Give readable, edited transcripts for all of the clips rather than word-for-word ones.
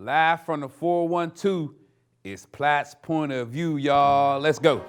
Live from the 412, it's Platt's Point of View, y'all. Let's go.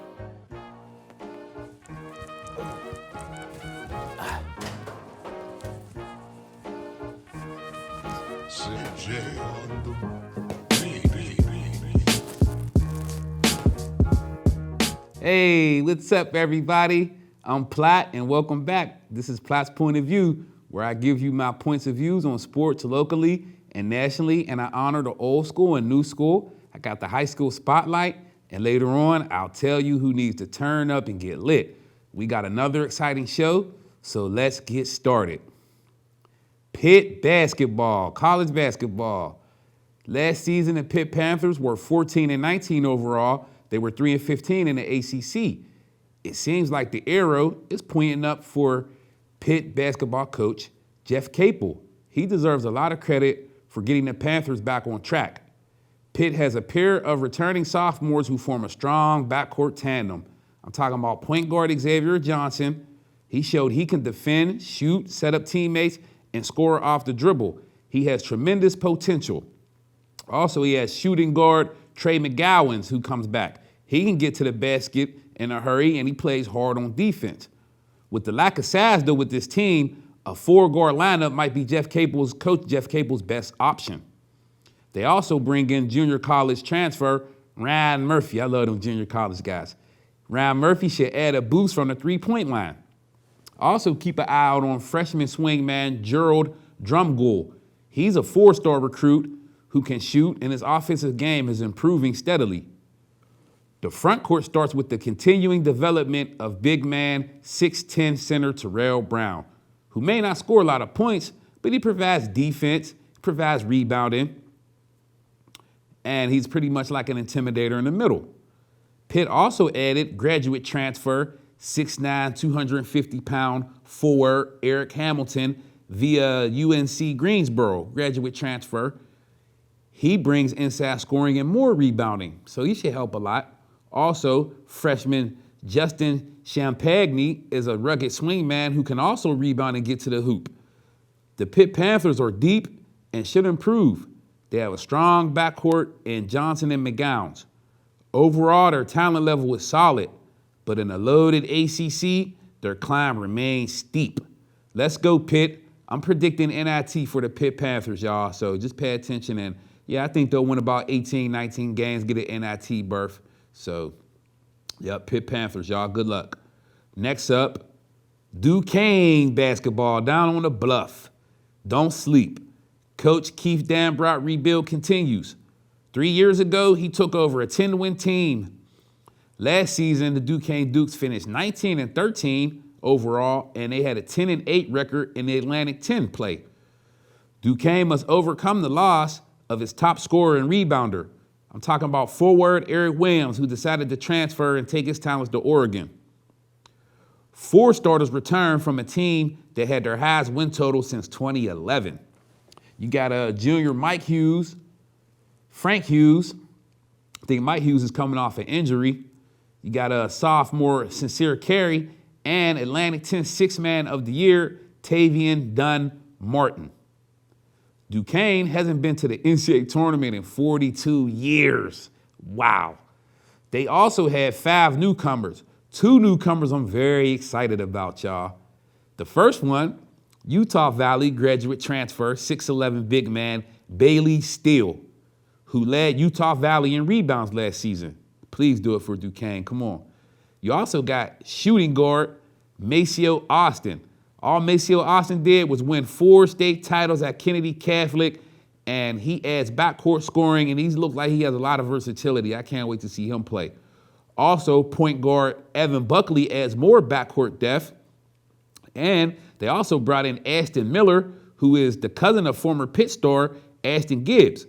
Hey, what's up, everybody? I'm Platt, and welcome back. This is Platt's Point of View, where I give you my points of views on sports locally and nationally, and I honor the old school and new school. I got the high school spotlight, and later on, I'll tell you who needs to turn up and get lit. We got another exciting show, so let's get started. Pitt Basketball, college basketball. Last season, the Pitt Panthers were 14-19 overall. They were 3-15 in the ACC. It seems like the arrow is pointing up for Pitt basketball coach Jeff Capel. He deserves a lot of credit for getting the Panthers back on track. Pitt has a pair of returning sophomores who form a strong backcourt tandem. I'm talking about point guard Xavier Johnson. He showed he can defend, shoot, set up teammates, and score off the dribble. He has tremendous potential. Also, he has shooting guard Trey Mitchell, who comes back. He can get to the basket in a hurry, and he plays hard on defense. With the lack of size, though, with this team, a four-guard lineup might be Coach Jeff Capel's best option. They also bring in junior college transfer Ryan Murphy. I love them junior college guys. Ryan Murphy should add a boost from the three-point line. Also keep an eye out on freshman swingman Gerald Drumgoole. He's a four-star recruit who can shoot, and his offensive game is improving steadily. The front court starts with the continuing development of big man 6'10 center Terrell Brown, who may not score a lot of points, but he provides defense, provides rebounding, and he's pretty much like an intimidator in the middle. Pitt also added graduate transfer 6'9", 250-pound forward Eric Hamilton via UNC Greensboro, graduate transfer. He brings inside scoring and more rebounding, so he should help a lot. Also, freshman Justin Champagne is a rugged swingman who can also rebound and get to the hoop. The Pitt Panthers are deep and should improve. They have a strong backcourt in Johnson and McGowan. Overall, their talent level is solid, but in a loaded ACC, their climb remains steep. Let's go, Pitt. I'm predicting NIT for the Pitt Panthers, y'all, so just pay attention. And, yeah, I think they'll win about 18, 19 games, get an NIT berth. So, yep, Pitt Panthers, y'all, good luck. Next up, Duquesne Basketball down on the bluff. Don't sleep. Coach Keith Dambrot rebuild continues. 3 years ago, he took over a 10-win team. Last season, the Duquesne Dukes finished 19-13 overall, and they had a 10-8 record in the Atlantic 10 play. Duquesne must overcome the loss of its top scorer and rebounder. I'm talking about forward Eric Williams, who decided to transfer and take his talents to Oregon. 4 starters returned from a team that had their highest win total since 2011. You got a junior Frank Hughes. I think Mike Hughes is coming off an injury. You got a sophomore Sincere Carey and Atlantic 10 Six-Man of the Year, Tavian Dunn Martin. Duquesne hasn't been to the NCAA tournament in 42 years. Wow. They also had 5 newcomers. 2 newcomers I'm very excited about, y'all. The first one, Utah Valley graduate transfer, 6'11 big man, Bailey Steele, who led Utah Valley in rebounds last season. Please do it for Duquesne, come on. You also got shooting guard Maceo Austin. All Maceo Austin did was win 4 state titles at Kennedy Catholic, and he adds backcourt scoring, and he looks like he has a lot of versatility. I can't wait to see him play. Also, point guard Evan Buckley adds more backcourt depth, and they also brought in Ashton Miller, who is the cousin of former Pitt star Ashton Gibbs.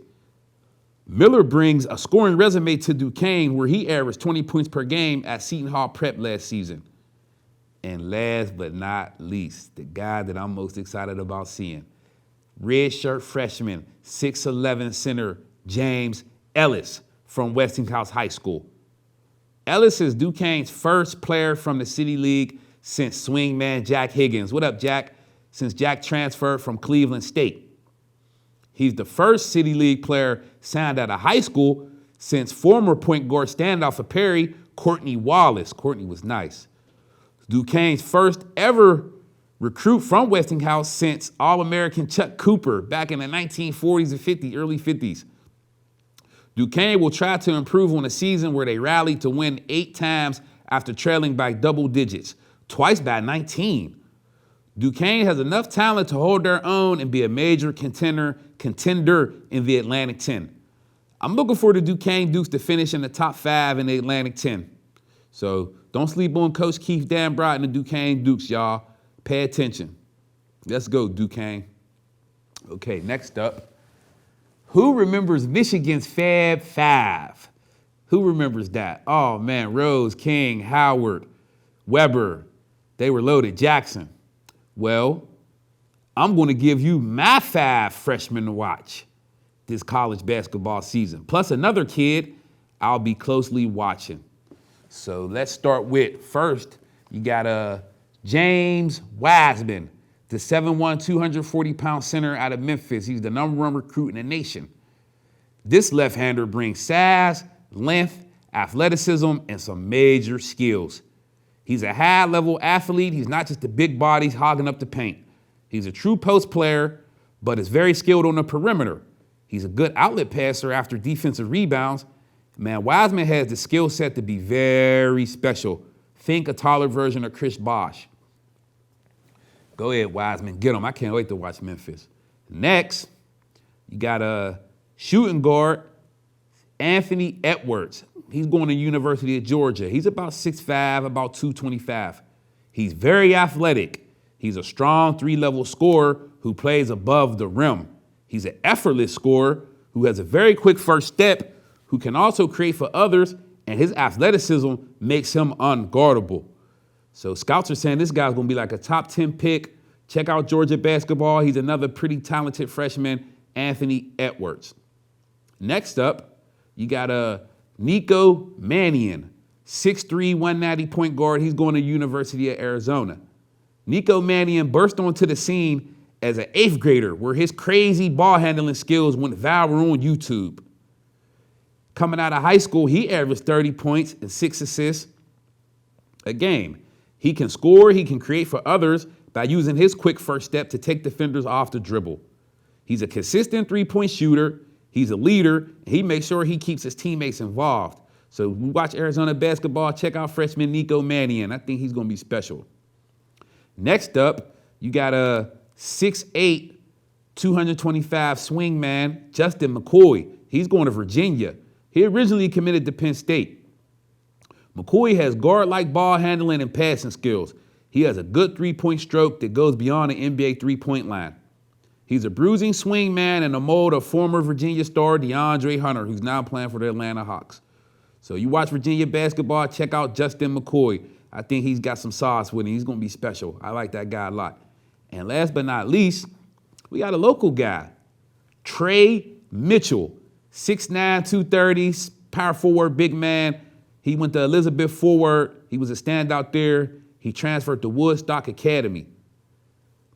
Miller brings a scoring resume to Duquesne, where he averaged 20 points per game at Seton Hall Prep last season. And last but not least, the guy that I'm most excited about seeing, redshirt freshman, 6'11 center James Ellis from Westinghouse High School. Ellis is Duquesne's first player from the City League since swingman Jack Higgins. What up, Jack? Since Jack transferred from Cleveland State. He's the first City League player signed out of high school since former point guard standout for Perry, Courtney Wallace. Courtney was nice. Duquesne's first ever recruit from Westinghouse since All-American Chuck Cooper back in the 1940s and 50s, early 50s. Duquesne will try to improve on a season where they rallied to win 8 times after trailing by double digits, twice by 19. Duquesne has enough talent to hold their own and be a major contender in the Atlantic 10. I'm looking for the Duquesne Dukes to finish in the top 5 in the Atlantic 10. So don't sleep on Coach Keith Danbrot and the Duquesne Dukes, y'all. Pay attention. Let's go, Duquesne. Okay, next up. Who remembers Michigan's Fab Five? Who remembers that? Oh, man, Rose, King, Howard, Weber. They were loaded. Jackson. Well, I'm going to give you my 5 freshmen to watch this college basketball season, plus another kid I'll be closely watching. So let's start with, first, you got James Wiseman, the 7'1", 240-pound center out of Memphis. He's the #1 recruit in the nation. This left-hander brings size, length, athleticism, and some major skills. He's a high-level athlete. He's not just a big body hogging up the paint. He's a true post player, but is very skilled on the perimeter. He's a good outlet passer after defensive rebounds. Man, Wiseman has the skill set to be very special. Think a taller version of Chris Bosh. Go ahead, Wiseman. Get him. I can't wait to watch Memphis. Next, you got a shooting guard, Anthony Edwards. He's going to University of Georgia. He's about 6'5", about 225. He's very athletic. He's a strong 3-level scorer who plays above the rim. He's an effortless scorer who has a very quick first step, who can also create for others, and his athleticism makes him unguardable. So scouts are saying this guy's going to be like a top 10 pick. Check out Georgia basketball. He's another pretty talented freshman, Anthony Edwards. Next up, you got Nico Mannion, 6'3", 190 point guard. He's going to University of Arizona. Nico Mannion burst onto the scene as an 8th grader where his crazy ball handling skills went viral on YouTube. Coming out of high school, he averaged 30 points and 6 assists a game. He can score, he can create for others by using his quick first step to take defenders off the dribble. He's a consistent 3-point shooter, he's a leader, and he makes sure he keeps his teammates involved. So we watch Arizona basketball, check out freshman Nico Mannion. I think he's going to be special. Next up, you got a 6'8", 225 swing man, Justin McCoy. He's going to Virginia. He originally committed to Penn State. McCoy has guard-like ball handling and passing skills. He has a good 3-point stroke that goes beyond the NBA 3-point line. He's a bruising swing man in the mold of former Virginia star DeAndre Hunter, who's now playing for the Atlanta Hawks. So you watch Virginia basketball, check out Justin McCoy. I think he's got some sauce with him. He's going to be special. I like that guy a lot. And last but not least, we got a local guy, Trey Mitchell, 6'9", 230, power forward, big man. He went to Elizabeth Forward. He was a standout there. He transferred to Woodstock Academy.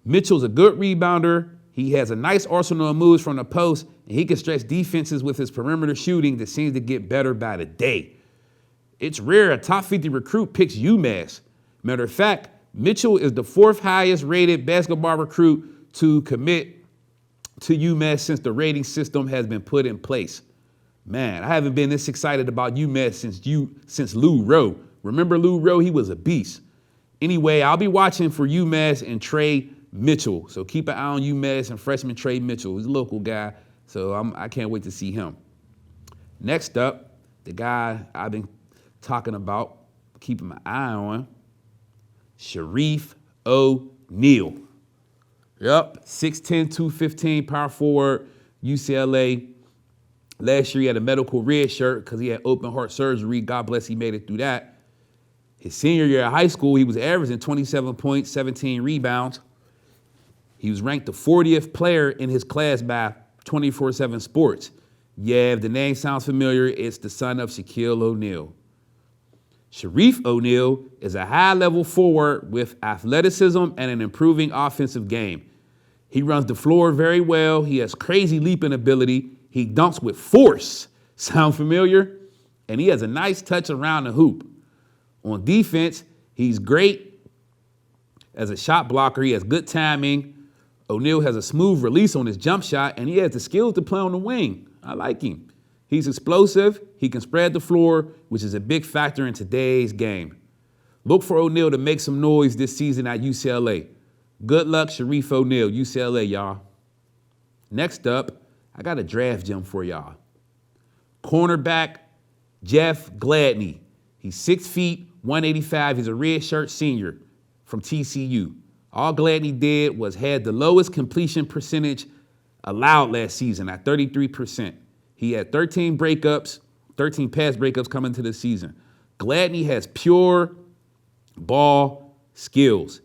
Mitchell's a good rebounder. He has a nice arsenal of moves from the post, and he can stretch defenses with his perimeter shooting that seems to get better by the day. It's rare a top 50 recruit picks UMass. Matter of fact, Mitchell is the 4th highest rated basketball recruit to commit to UMass since the rating system has been put in place. Man, I haven't been this excited about UMass since Lou Rowe. Remember Lou Rowe? He was a beast. Anyway, I'll be watching for UMass and Trey Mitchell. So keep an eye on UMass and freshman Trey Mitchell. He's a local guy, so I can't wait to see him. Next up, the guy I've been talking about, keeping my eye on, Sharif O'Neal. Yep, 6'10", 215, power forward, UCLA. Last year he had a medical red shirt because he had open heart surgery. God bless, he made it through that. His senior year of high school, he was averaging 27 points, 17 rebounds. He was ranked the 40th player in his class by 24/7 Sports. Yeah, if the name sounds familiar, it's the son of Shaquille O'Neal. Sharif O'Neal is a high-level forward with athleticism and an improving offensive game. He runs the floor very well. He has crazy leaping ability. He dunks with force. Sound familiar? And he has a nice touch around the hoop. On defense, he's great as a shot blocker. He has good timing. O'Neal has a smooth release on his jump shot, and he has the skills to play on the wing. I like him. He's explosive. He can spread the floor, which is a big factor in today's game. Look for O'Neal to make some noise this season at UCLA. Good luck, Sharif O'Neal, UCLA, y'all. Next up, I got a draft gem for y'all. Cornerback Jeff Gladney. He's 6 feet, 185. He's a red shirt senior from TCU. All Gladney did was had the lowest completion percentage allowed last season at 33%. He had 13 pass breakups coming to the season. Gladney has pure ball skills.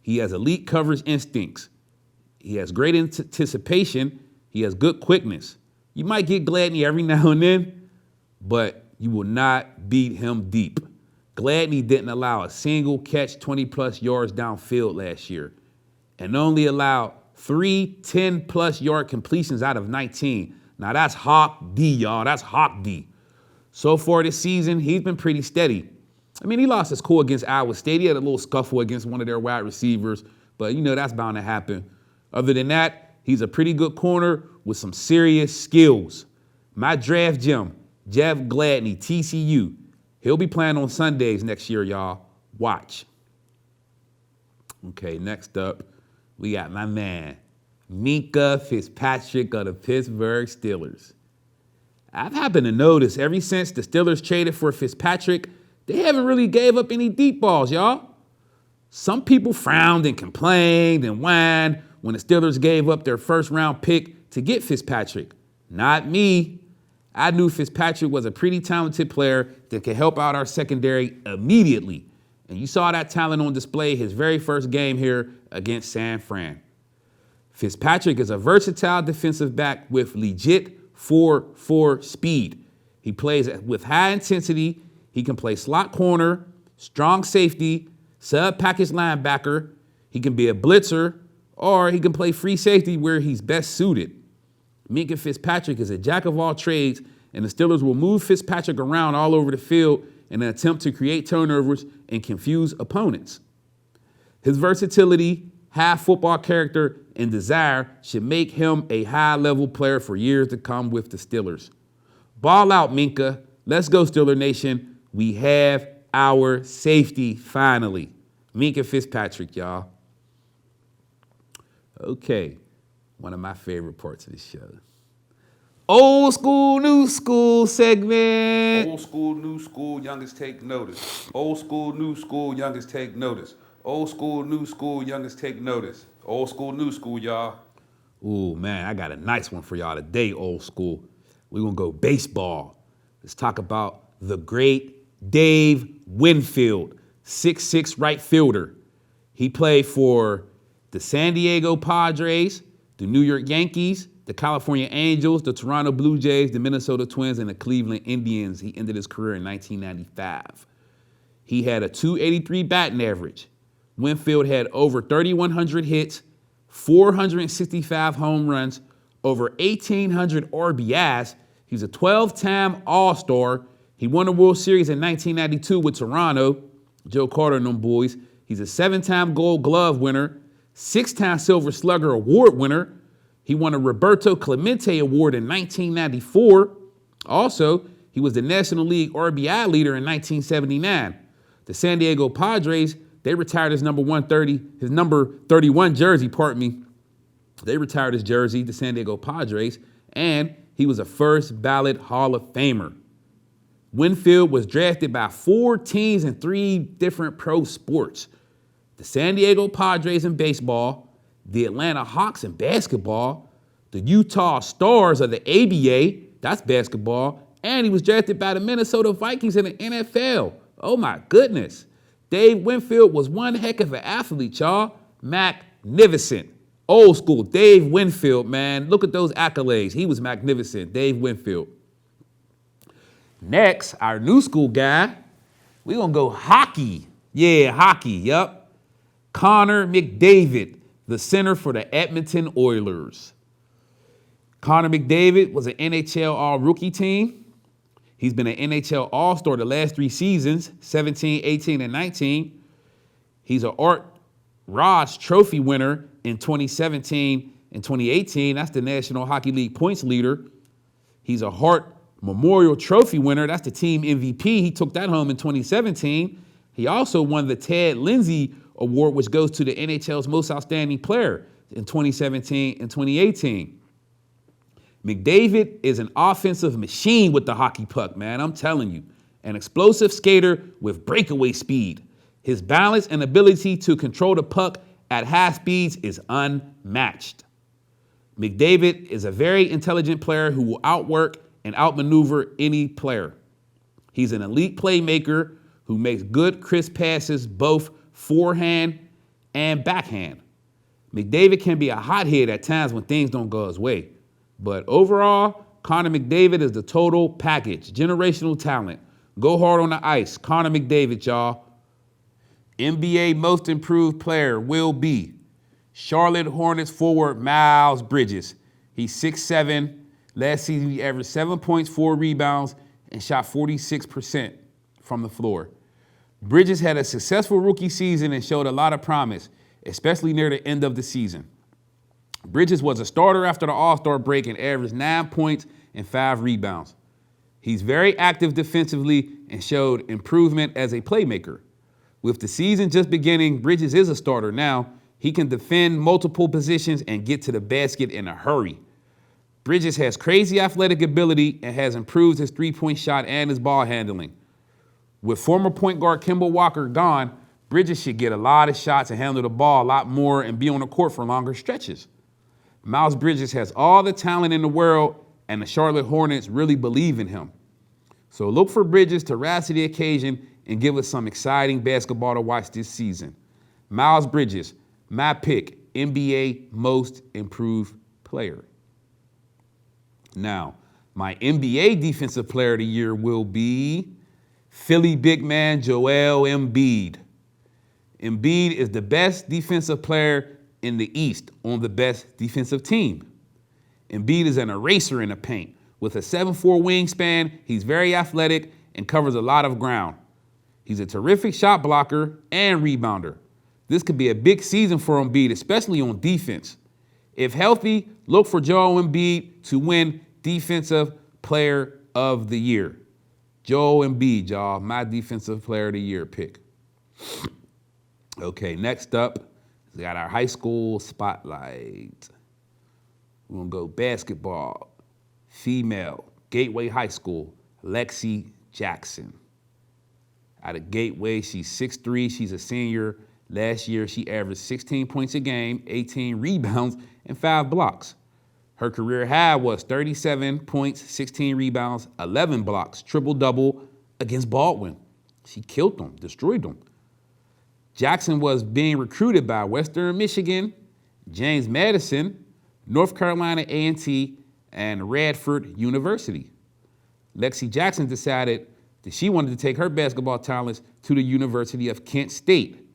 He has elite coverage instincts. He has great anticipation. He has good quickness. You might get Gladney every now and then, but you will not beat him deep. Gladney didn't allow a single catch 20-plus yards downfield last year and only allowed 3 10-plus yard completions out of 19. Now, that's Hawk D, y'all. That's Hawk D. So far this season, he's been pretty steady. I mean, he lost his cool against Iowa State. He had a little scuffle against one of their wide receivers, but, that's bound to happen. Other than that, he's a pretty good corner with some serious skills. My draft gem, Jeff Gladney, TCU. He'll be playing on Sundays next year, y'all. Watch. Okay, next up, we got my man, Minka Fitzpatrick of the Pittsburgh Steelers. I've happened to notice ever since the Steelers traded for Fitzpatrick, they haven't really gave up any deep balls, y'all. Some people frowned and complained and whined when the Steelers gave up their first-round pick to get Fitzpatrick. Not me. I knew Fitzpatrick was a pretty talented player that could help out our secondary immediately. And you saw that talent on display his very first game here against San Fran. Fitzpatrick is a versatile defensive back with legit 4-4 speed. He plays with high intensity. He can play slot corner, strong safety, sub-package linebacker. He can be a blitzer, or he can play free safety where he's best suited. Minka Fitzpatrick is a jack of all trades, and the Steelers will move Fitzpatrick around all over the field in an attempt to create turnovers and confuse opponents. His versatility, high football character, and desire should make him a high-level player for years to come with the Steelers. Ball out, Minka. Let's go, Steeler Nation. We have our safety finally. Minka Fitzpatrick, y'all. Okay, one of my favorite parts of the show. Old school, new school segment. Old school, new school, youngest take notice. Old school, new school, youngest take notice. Old school, new school, youngest take notice. Old school, new school, y'all. Ooh, man, I got a nice one for y'all today, old school. We're going to go baseball. Let's talk about the great Dave Winfield, 6'6" right fielder. He played for the San Diego Padres, the New York Yankees, the California Angels, the Toronto Blue Jays, the Minnesota Twins, and the Cleveland Indians. He ended his career in 1995. He had a .283 batting average. Winfield had over 3,100 hits, 465 home runs, over 1,800 RBIs. He's a 12-time All-Star. He won the World Series in 1992 with Toronto, Joe Carter and them boys. He's a 7-time Gold Glove winner, 6-time Silver Slugger Award winner. He won a Roberto Clemente Award in 1994. Also, he was the National League RBI leader in 1979. The San Diego Padres, they retired his number 31 jersey, They retired his jersey, the San Diego Padres, and he was a first ballot Hall of Famer. Winfield was drafted by 4 teams in 3 different pro sports. The San Diego Padres in baseball, the Atlanta Hawks in basketball, the Utah Stars of the ABA, that's basketball, and he was drafted by the Minnesota Vikings in the NFL. Oh my goodness. Dave Winfield was one heck of an athlete, y'all. Magnificent. Old school, Dave Winfield, man. Look at those accolades. He was magnificent, Dave Winfield. Next, our new school guy, we're going to go hockey. Yeah, hockey, yup. Connor McDavid, the center for the Edmonton Oilers. Connor McDavid was an NHL All-Rookie team. He's been an NHL All-Star the last 3 seasons, 17, 18, and 19. He's an Art Ross Trophy winner in 2017 and 2018. That's the National Hockey League points leader. He's a Hart Memorial Trophy winner. That's the team MVP. He took that home in 2017. He also won the Ted Lindsay Award, which goes to the NHL's most outstanding player in 2017 and 2018. McDavid is an offensive machine with the hockey puck, man. I'm telling you. An explosive skater with breakaway speed. His balance and ability to control the puck at high speeds is unmatched. McDavid is a very intelligent player who will outwork and outmaneuver any player. He's an elite playmaker who makes good, crisp passes both forehand and backhand. McDavid can be a hothead at times when things don't go his way. But overall, Connor McDavid is the total package. Generational talent. Go hard on the ice. Connor McDavid, y'all. NBA Most Improved Player will be Charlotte Hornets forward Myles Bridges. He's 6'7". Last season, he averaged 7 points, 4 rebounds, and shot 46% from the floor. Bridges had a successful rookie season and showed a lot of promise, especially near the end of the season. Bridges was a starter after the All-Star break and averaged 9 points and 5 rebounds. He's very active defensively and showed improvement as a playmaker. With the season just beginning, Bridges is a starter now. He can defend multiple positions and get to the basket in a hurry. Bridges has crazy athletic ability and has improved his three-point shot and his ball handling. With former point guard Kemba Walker gone, Bridges should get a lot of shots and handle the ball a lot more and be on the court for longer stretches. Myles Bridges has all the talent in the world, and the Charlotte Hornets really believe in him. So look for Bridges to rise to the occasion and give us some exciting basketball to watch this season. Myles Bridges, my pick, NBA Most Improved Player. Now, my NBA Defensive Player of the Year will be Philly big man Joel Embiid. Embiid is the best defensive player in the East on the best defensive team. Embiid is an eraser in the paint. With a 7'4" wingspan, he's very athletic and covers a lot of ground. He's a terrific shot blocker and rebounder. This could be a big season for Embiid, especially on defense. If healthy, look for Joel Embiid to win Defensive Player of the Year. Joel Embiid, y'all, my Defensive Player of the Year pick. Okay, next up, we got our high school spotlight. We're going to go basketball. Female, Gateway High School, Lexi Jackson. Out of Gateway, she's 6'3", she's a senior. Last year, she averaged 16 points a game, 18 rebounds, and 5 blocks. Her career high was 37 points, 16 rebounds, 11 blocks, triple-double against Baldwin. She killed them, destroyed them. Jackson was being recruited by Western Michigan, James Madison, North Carolina A&T, and Radford University. Lexi Jackson decided that she wanted to take her basketball talents to the University of Kent State.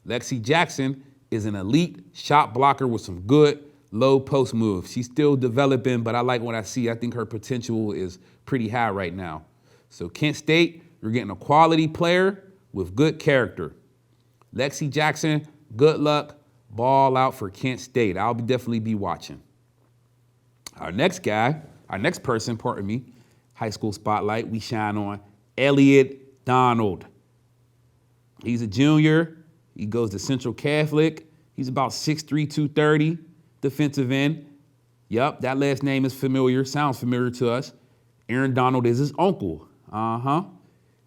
Lexi Jackson is an elite shot blocker with some good low post moves. She's still developing, but I like what I see. I think her potential is pretty high right now. So Kent State, you're getting a quality player with good character. Lexi Jackson, good luck. Ball out for Kent State. I'll definitely be watching. Our next person, high school spotlight, we shine on Elliot Donald. He's a junior. He goes to Central Catholic. He's about 6'3", 230, defensive end. Yup, that last name is familiar, sounds familiar to us. Aaron Donald is his uncle.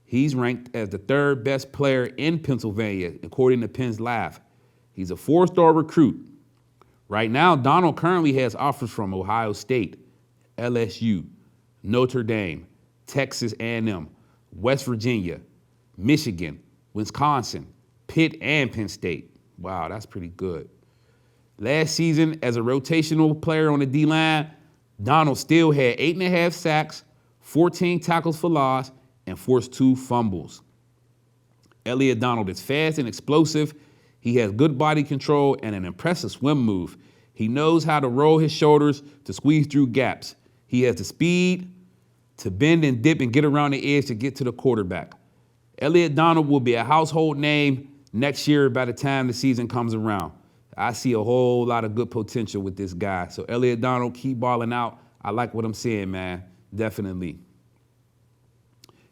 He's ranked as the 3rd best player in Pennsylvania, according to Penn's Live. He's a 4-star recruit. Right now, Donald currently has offers from Ohio State, LSU, Notre Dame, Texas A&M, West Virginia, Michigan, Wisconsin, Pitt, and Penn State. Wow, that's pretty good. Last season, as a rotational player on the D-line, Donald still had 8.5 sacks, 14 tackles for loss, and forced 2 fumbles. Elliot Donald is fast and explosive. He has good body control and an impressive swim move. He knows how to roll his shoulders to squeeze through gaps. He has the speed to bend and dip and get around the edge to get to the quarterback. Elliot Donald will be a household name next year by the time the season comes around. I see a whole lot of good potential with this guy. So Elliot Donald, keep balling out. I like what I'm seeing, man. Definitely.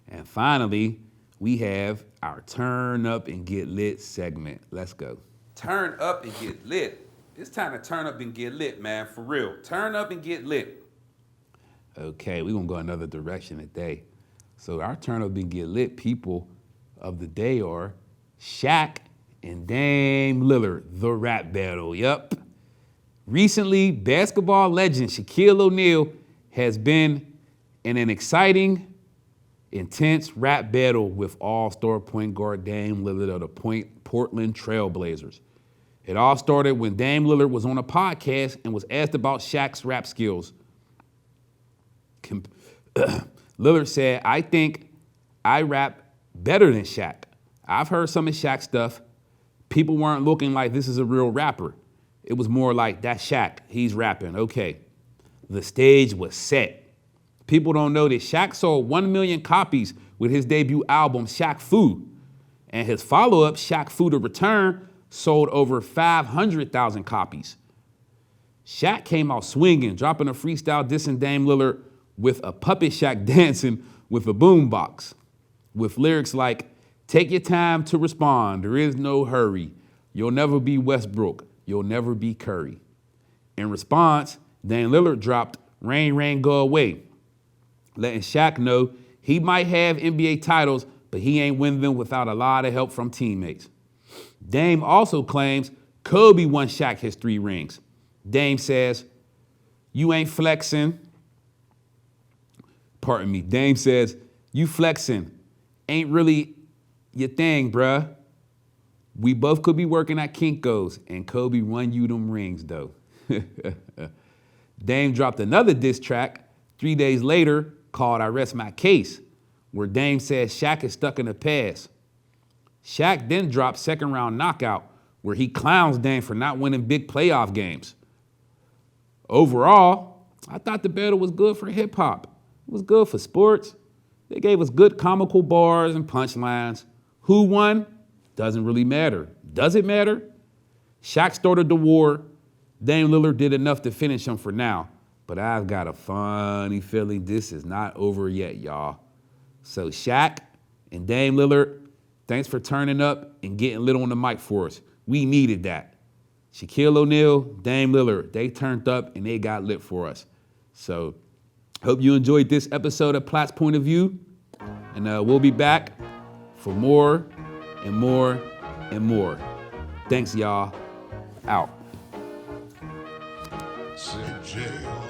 And finally, we have our Turn Up and Get Lit segment. Let's go. Turn up and get lit. It's time to turn up and get lit, man, for real. Turn up and get lit. Okay, we're going to go another direction today. So our Turn Up and Get Lit people of the day are Shaq and Dame Lillard, the rap battle. Yup. Recently, basketball legend Shaquille O'Neal has been in an exciting, intense rap battle with all-star point guard Dame Lillard of the Portland Trail Blazers. It all started when Dame Lillard was on a podcast and was asked about Shaq's rap skills. Lillard said, "I think I rap better than Shaq. I've heard some of Shaq's stuff. People weren't looking like this is a real rapper. It was more like, that's Shaq. He's rapping. Okay." The stage was set. People don't know that Shaq sold 1 million copies with his debut album, Shaq Fu. And his follow-up, Shaq Fu The Return, sold over 500,000 copies. Shaq came out swinging, dropping a freestyle dissing Dame Lillard with a puppet Shaq dancing with a boombox, with lyrics like, "Take your time to respond, there is no hurry. You'll never be Westbrook, you'll never be Curry." In response, Dame Lillard dropped "Rain, Rain, Go Away," letting Shaq know he might have NBA titles, but he ain't win them without a lot of help from teammates. Dame also claims Kobe won Shaq his 3 rings. Dame says, "You ain't flexing." Pardon me. Dame says, "You flexing ain't really your thing, bruh. We both could be working at Kinko's, and Kobe won you them rings, though." Dame dropped another diss track 3 days later called "I Rest My Case," where Dame says Shaq is stuck in the past. Shaq then dropped Second Round Knockout, where he clowns Dame for not winning big playoff games. Overall, I thought the battle was good for hip-hop. It was good for sports. They gave us good comical bars and punchlines. Who won? Doesn't really matter. Does it matter? Shaq started the war. Dame Lillard did enough to finish him for now. But I've got a funny feeling this is not over yet, y'all. So Shaq and Dame Lillard, thanks for turning up and getting lit on the mic for us. We needed that. Shaquille O'Neal, Dame Lillard, they turned up and they got lit for us. So hope you enjoyed this episode of Platt's Point of View. And we'll be back for more and more and more. Thanks, y'all. Out. CJ.